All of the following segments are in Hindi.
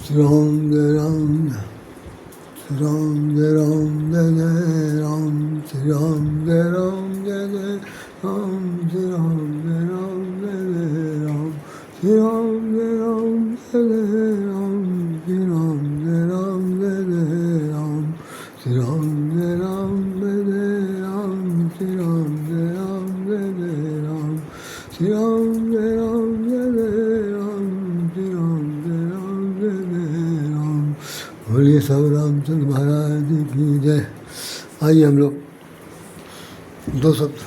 Shri Ram Jai Ram, Shri Ram Jai Ram Jai Jai Ram, Shri Ram Jai Ram Jai Jai Ram, Shri Ram Jai Ram Jai Jai Ram, Shri Ram Jai Ram Jai Jai Ram, Shri Ram Jai Ram Jai Jai Ram, Shri Ram Jai Ram Jai Jai Ram, Shri Ram Jai Ram Jai Jai Ram, Shri Ram Jai Ram Jai Jai Ram, Shri Ram Jai Ram Jai Jai Ram। बोलिए सब रामचंद्र महाराज की जय। आइए हम लोग दो शब्द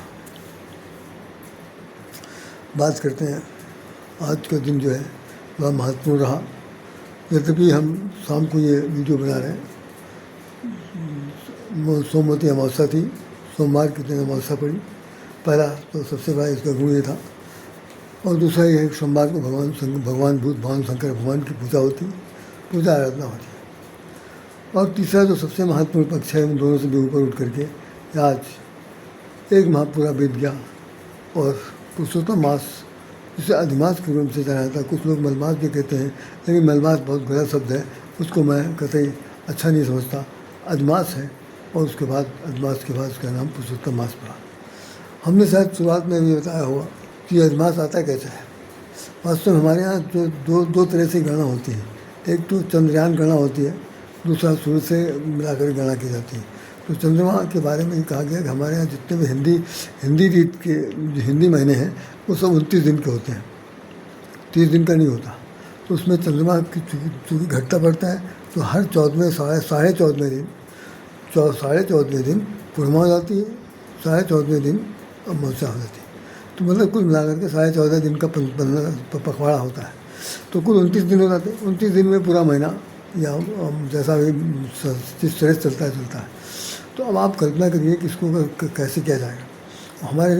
बात करते हैं। आज का दिन जो है वह महत्वपूर्ण रहा। यद्यपि हम शाम को ये वीडियो बना रहे हैं, सोमवती अमावस्या थी, सोमवार के दिन अमावस्या पड़ी। पहला तो सबसे बड़ा इसका गुण ये था, और दूसरा ये है कि सोमवार को भगवान बुद्ध, भगवान शंकर भगवान की पूजा होती, पूजा आराधना होती है। और तीसरा जो सबसे महत्वपूर्ण पक्ष है, उन दोनों से भी ऊपर उठ करके आज एक माह पूरा बीत गया और पुरुषोत्तम मास, जिसे अधिमास के रूप से जाना जाता है, कुछ लोग मलमास भी कहते हैं, लेकिन मलमास बहुत गलत शब्द है, उसको मैं कतई अच्छा नहीं समझता। अधिमास है और उसके बाद अधिमास के बाद उसका नाम पुरुषोत्तम मास पड़ा। हमने शायद शुरुआत में भी बताया होगा कि अधिमास आता कैसे है। वास्तव में हमारे यहाँ जो दो तरह से गणना होती है, एक तो चंद्रयान गणना होती है, दूसरा सूर्य से मिलाकर गणना की जाती है। तो चंद्रमा के बारे में कहा गया कि हमारे यहाँ जितने भी हिंदी रीत के हिंदी महीने हैं वो सब 29 दिन के होते हैं, 30 दिन का नहीं होता। तो उसमें चंद्रमा की चूँकि घटता बढ़ता है, तो हर 14वें साढ़े 14वें दिन पूर्णिमा हो जाती है, 14.5वें दिन अमावस्या हो जाती है। तो मतलब कुल मिलाकर के 14.5 दिन का पखवाड़ा होता है। तो कुल 29 दिन हो जाते हैं। 29 दिन में पूरा महीना या जैसा भी जिस तरह चलता है। तो अब आप कल्पना करिए कि इसको कैसे किया जाएगा। हमारे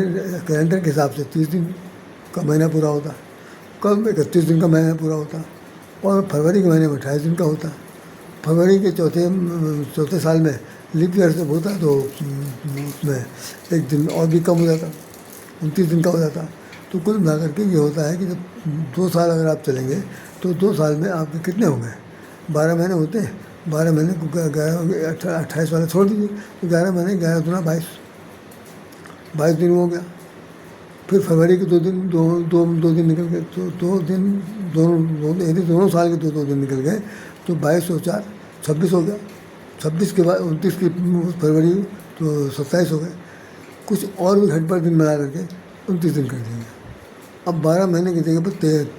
कैलेंडर के हिसाब से 30 दिन का महीना पूरा होता है, कब 31 दिन का महीना पूरा होता है, और फरवरी के महीने में 28 दिन का होता है। फरवरी के चौथे साल में लीप ईयर से होता है, तो उसमें एक दिन और भी कम हो जाता, 29 दिन का हो जाता। तो कुल मिलाकर के ये होता है कि जब 2 साल अगर आप चलेंगे तो 2 साल में आपके कितने होंगे, 12 महीने होते हैं। 12 महीने को 28 वाले छोड़ दीजिए, तो 11 महीने 11 दूना 22 दिन हो गया। फिर फरवरी के 2 दिन निकल गए, तो 2 दिन यदि दोनों साल के 2 दिन निकल गए तो 22 और 4 26 हो गया। 26 के बाद 29 की फरवरी तो 27 हो गए। कुछ और भी घटपट दिन मिला करके 29 दिन कर देंगे। अब 12 महीने की जगह पर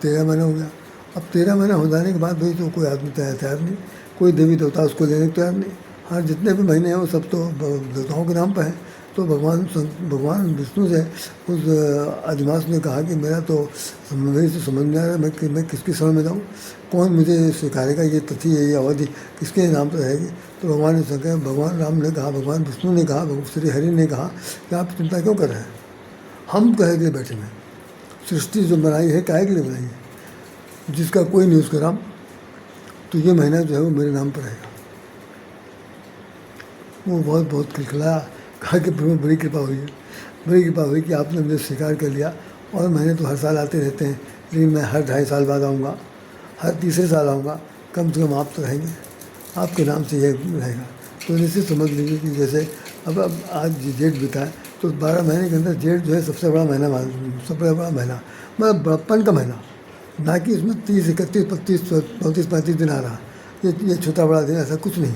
13 महीना हो गया। अब 13 महीना हो जाने के बाद भाई तो कोई आदमी तैयार नहीं, कोई देवी देवता उसको लेने को तैयार नहीं। हाँ, जितने भी महीने हैं वो सब तो देवताओं के नाम पर हैं। तो भगवान विष्णु से उस अधिमास ने कहा कि मेरे से समझ में आ रहा है मैं किसकी शरण में जाऊँ, कौन मुझे स्वीकारेगा, ये तिथि ये अवधि किसके नाम पर रहेगी। तो भगवान राम ने कहा, भगवान विष्णु ने कहा, श्री हरि ने कहा कि आप चिंता क्यों कर रहे हैं, हम कहे के बैठे हैं। सृष्टि जो बनाई है काहे के लिए बनाई है, जिसका कोई नहीं उसका राम। तो ये महीना जो है वो मेरे नाम पर रहेगा। वो बहुत खिलखिलाया, कहा कि प्रभु बड़ी कृपा हुई कि आपने मुझे स्वीकार कर लिया। और महीने तो हर साल आते रहते हैं, लेकिन मैं हर 2.5 साल बाद आऊँगा, हर तीसरे साल आऊँगा, कम से कम आप तो रहेंगे, आपके नाम से ये रहेगा। तो निश्चित समझ लीजिए कि जैसे अब आज जेठ बीता है, तो 12 महीने के अंदर जेठ जो है सबसे बड़ा महीना मतलब बड़प्पन का महीना, ना कि इसमें 30, 31, 32, 34, 35 दिन आ रहा। ये छोटा बड़ा दिन ऐसा कुछ नहीं।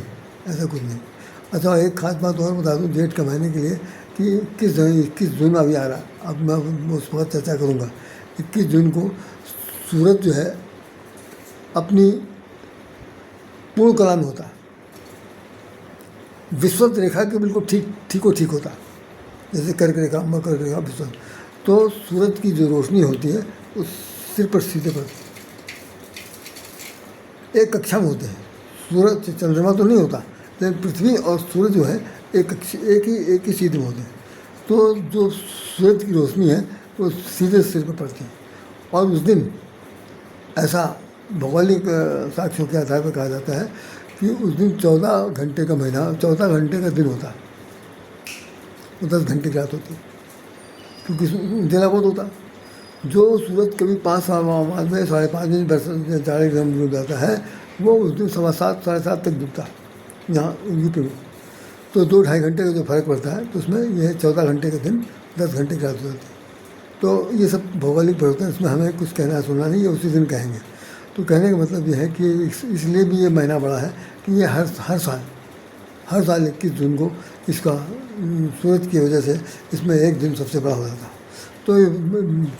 अच्छा, एक खास बात और बता दूं जेठ के महीने के लिए कि 21 जून अभी आ रहा। अब मैं उस पर चर्चा करूँगा। 21 जून को सूरज जो है अपनी पूर्ण कला में होता है, विश्वत रेखा के बिल्कुल ठीक होता है, जैसे कर्क रेखा, मकर रेखा, विश्वत। तो सूरज की जो रोशनी होती है उस सिर पर सीधे पड़ती है। एक कक्षा में होते हैं, सूरज चंद्रमा तो नहीं होता, लेकिन पृथ्वी और सूरज जो है एक ही सीधे में होते हैं। तो जो सूरज की रोशनी है वो सीधे सिर पर पड़ती है। और उस दिन ऐसा भौगोलिक साक्ष्यों के आधार पर कहा जाता है कि उस दिन 14 घंटे का महीना, 14 घंटे का दिन होता है, 10 घंटे की रात होती है, क्योंकि उजाला बहुत होता। जो सूरज कभी 5 साल बाद में 5.5 इंच जाड़े गर्म हो जाता है, वो उस दिन 7:15 7:30 तक डूबता है यहाँ यूपी में। तो 2-2.5 घंटे का जो फर्क पड़ता है, तो उसमें यह 14 घंटे का दिन, 10 घंटे की रात हो जाती है। तो ये सब भौगोलिक परिवर्तन, इसमें हमें कुछ कहना सुनना नहीं, ये उसी दिन कहेंगे। तो कहने का मतलब ये है कि इसलिए भी ये महीना बड़ा है कि ये हर साल 21 जून को इसका सूरज की वजह से इसमें एक दिन सबसे बड़ा हो जाता। तो ये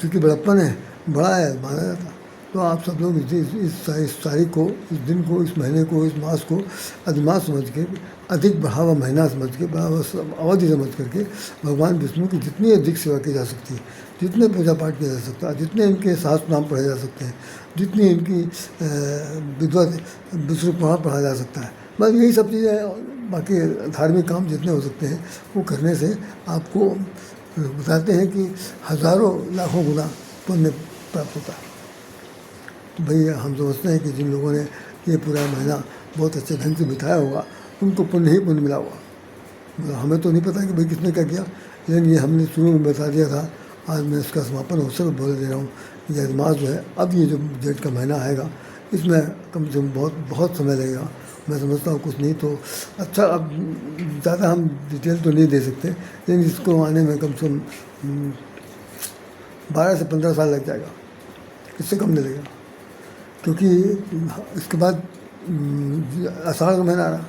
चूँकि बड़प्पन है, बड़ा है माना जाता। तो आप सब लोग इस तारीख को, इस दिन को, इस महीने को, इस मास को अधिमास समझ के, अधिक बढ़ा हुआ महीना समझ के, बढ़ा हुआ अवधि समझ करके भगवान विष्णु की जितनी अधिक सेवा की जा सकती है, जितने पूजा पाठ किया जा सकता है, जितने इनके शास्त्र नाम पढ़े जा सकते हैं, जितनी इनकी विद्वत विष्णु पुराण पढ़ा जा सकता है, बस यही सब चीज़ें। बाकी धार्मिक काम जितने हो सकते हैं वो करने से आपको बताते हैं कि हज़ारों लाखों गुना पुण्य प्राप्त होता है। तो भैया हम समझते हैं कि जिन लोगों ने ये पूरा महीना बहुत अच्छे ढंग से बिताया होगा उनको पुण्य ही पुण्य मिला होगा। मतलब हमें तो नहीं पता कि भाई किसने क्या किया, लेकिन ये हमने शुरू में बता दिया था। आज मैं इसका समापन अवसर बोल दे रहा हूँ। ये अदमास जो है, अब ये जो जेठ का महीना आएगा, इसमें कम से कम बहुत समय लगेगा। मैं समझता हूँ कुछ नहीं तो अच्छा, अब ज़्यादा हम डिटेल तो नहीं दे सकते, लेकिन इसको आने में कम से कम 12 से 15 साल लग जाएगा, इससे कम नहीं लगेगा। क्योंकि इसके बाद आषाढ़ का महीना आ रहा,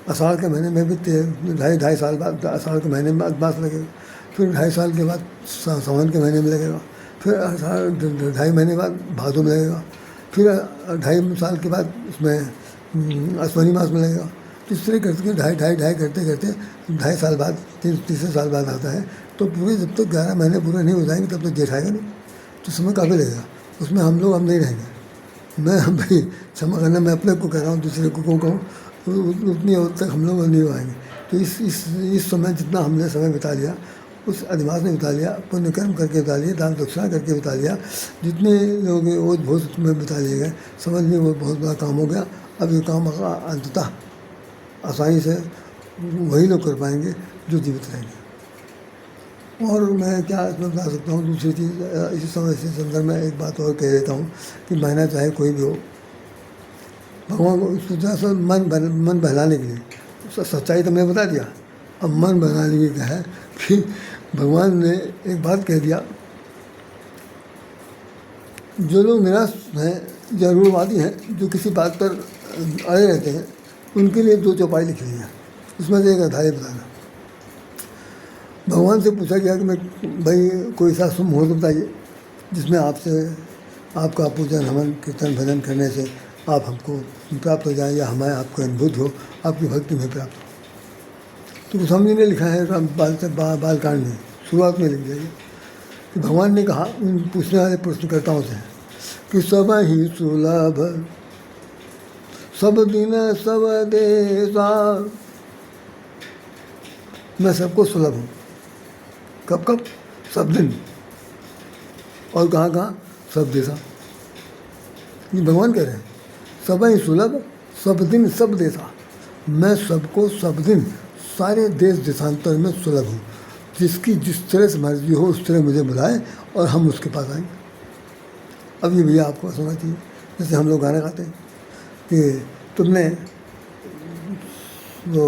आषाढ़ के महीने में भी 2.5 साल बाद आषाढ़ के महीने में अदमास लगेगा, फिर 2.5 साल के बाद सावन के महीने में लगेगा, फिर 2.5 महीने बाद भादों में लगेगा, फिर 2.5 साल के बाद उसमें अश्वनी मास में लगेगा। तो इस तरह करके 2.5 करते करते 2.5 साल बाद, तीसरे साल बाद आता है। तो पूरे जब तक 11 महीने पूरे नहीं हो जाएंगे तब तक जेठ आएगा नहीं, तो समय काफ़ी लगेगा। उसमें हम लोग नहीं रहेंगे। मैं भाई क्षमा करना, मैं अपने को कह रहा हूँ, दूसरे को कहूँ तो उतनी हद तक हम लोग नहीं आएंगे। तो इस समय जितना हमने समय बिता लिया, उस अधिमास में बिता लिया, पुण्य कर्म करके बिता लिया, दान दक्षिणा करके बिता लिया, जितने लोग ओज भोज में बिता लिए गए, समझ में वो बहुत बड़ा काम हो गया। अब ये काम अंततः आसानी से वही लोग कर पाएंगे जो जीवित रहेंगे। और मैं क्या इसमें बता सकता हूँ, दूसरी चीज़ इसी समय इसी संदर्भ में एक बात और कह देता हूँ कि महीना चाहे कोई भी हो, भगवान को सोचा सब मन बहलाने के लिए, सच्चाई तो मैं बता दिया, अब मन बहलाने के क्या है कि भगवान ने एक बात कह दिया, जो लोग निराश हैं, जरूरवादी हैं, जो किसी बात पर अड़े रहते हैं, उनके लिए 2 चौपाई लिखी हुई है। उसमें से एक अध्याय बताना। भगवान से पूछा गया कि मैं भाई कोई ऐसा शुभ मुहूर्त बताइए जिसमें आपका पूजन हवन कीर्तन भजन करने से आप हमको प्राप्त हो जाए, या हमें आपको अनुभूत हो, आपकी भक्ति में प्राप्त हो। तो गोस्वामी ने लिखा है बालकांड में, शुरुआत में लिख दिया कि भगवान ने कहा उन पूछने वाले प्रश्नकर्ताओं से कि सब ही सुलभ सब दिन सब देशा, मैं सबको सुलभ हूँ। कब कब? सब दिन। और कहाँ कहाँ? सब देशा। ये भगवान कह रहे हैं सब ही सुलभ सब दिन सब देशा, मैं सबको सब दिन सारे देश देशांतर में सुलभ हूँ। जिसकी जिस तरह से मर्जी हो उस तरह मुझे बुलाए और हम उसके पास आएंगे। अब ये भैया आपको सुनना चाहिए, जैसे हम लोग गाना गाते हैं कि तुमने वो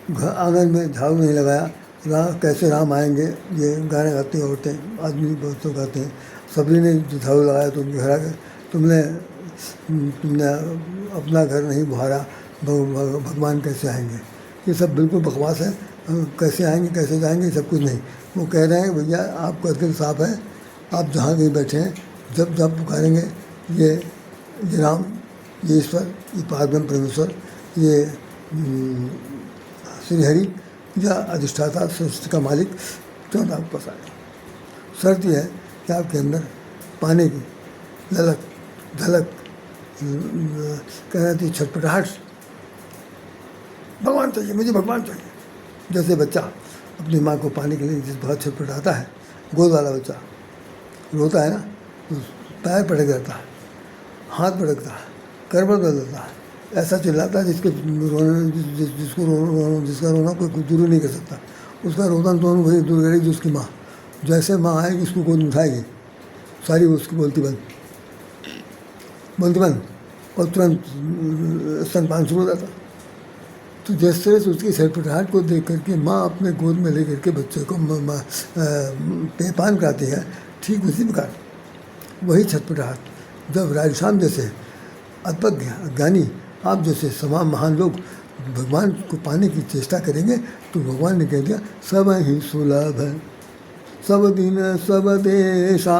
आंगन में झाड़ू नहीं लगाया, कैसे राम आएंगे, ये गाने गाती हैं औरतें, आदमी बहुत लोग गाते हैं। सभी ने झाड़ू लगाया तो उनके घर आ गए, तुमने अपना घर नहीं बुहारा, भगवान कैसे आएंगे। ये सब बिल्कुल बकवास है। कैसे आएंगे कैसे जाएंगे सब कुछ नहीं। वो कह रहे हैं भैया आपका दिल साफ है, आप जहाँ कहीं बैठे हैं, जब जब पुकारेंगे ये राम, ये ईश्वर, ये पारब्रह्म परमेश्वर, ये श्री हरि या अधिष्ठाता सृष्टि का मालिक तुरंत आपके पास आएगा। शर्त यह है कि आपके अंदर पाने की ललक झलक कहना चाहिए, छटपटाहट, भगवान चाहिए, मुझे भगवान चाहिए। जैसे बच्चा अपनी माँ को पाने के लिए जिस बहुत छटपटाता है, गोद वाला बच्चा रोता है ना, तो पैर पटक जाता है, हाथ पटकता है, करवट बदलता है, ऐसा चिल्लाता है जिसका रोना कोई दूर नहीं कर सकता। उसका रोदन तो वही दूर करेगी उसकी माँ। जैसे माँ आएगी उसको गोद उठाएगी, सारी उसकी बोलती बंद और तुरंत स्तनपान शुरू हो जाता। तो जिस तरह से उसकी छटपटाहट को देख करके माँ अपने गोद में ले करके बच्चे को पेपान कराती है, ठीक उसी प्रकार वही छटपटाहट जब राजस्थान जैसे अल्पज्ञ ज्ञानी आप जैसे तमाम महान लोग भगवान को पाने की चेष्टा करेंगे तो भगवान ने कह दिया सब ही सुलभ है, सब दिन सब देशा,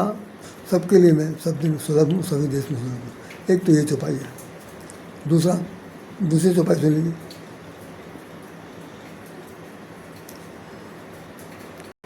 सबके लिए मैं सब दिन सुलभ हूँ, सभी देश में सुलभ हूँ। एक तो ये चौपाई है। दूसरी चौपाई सुन लीजिए।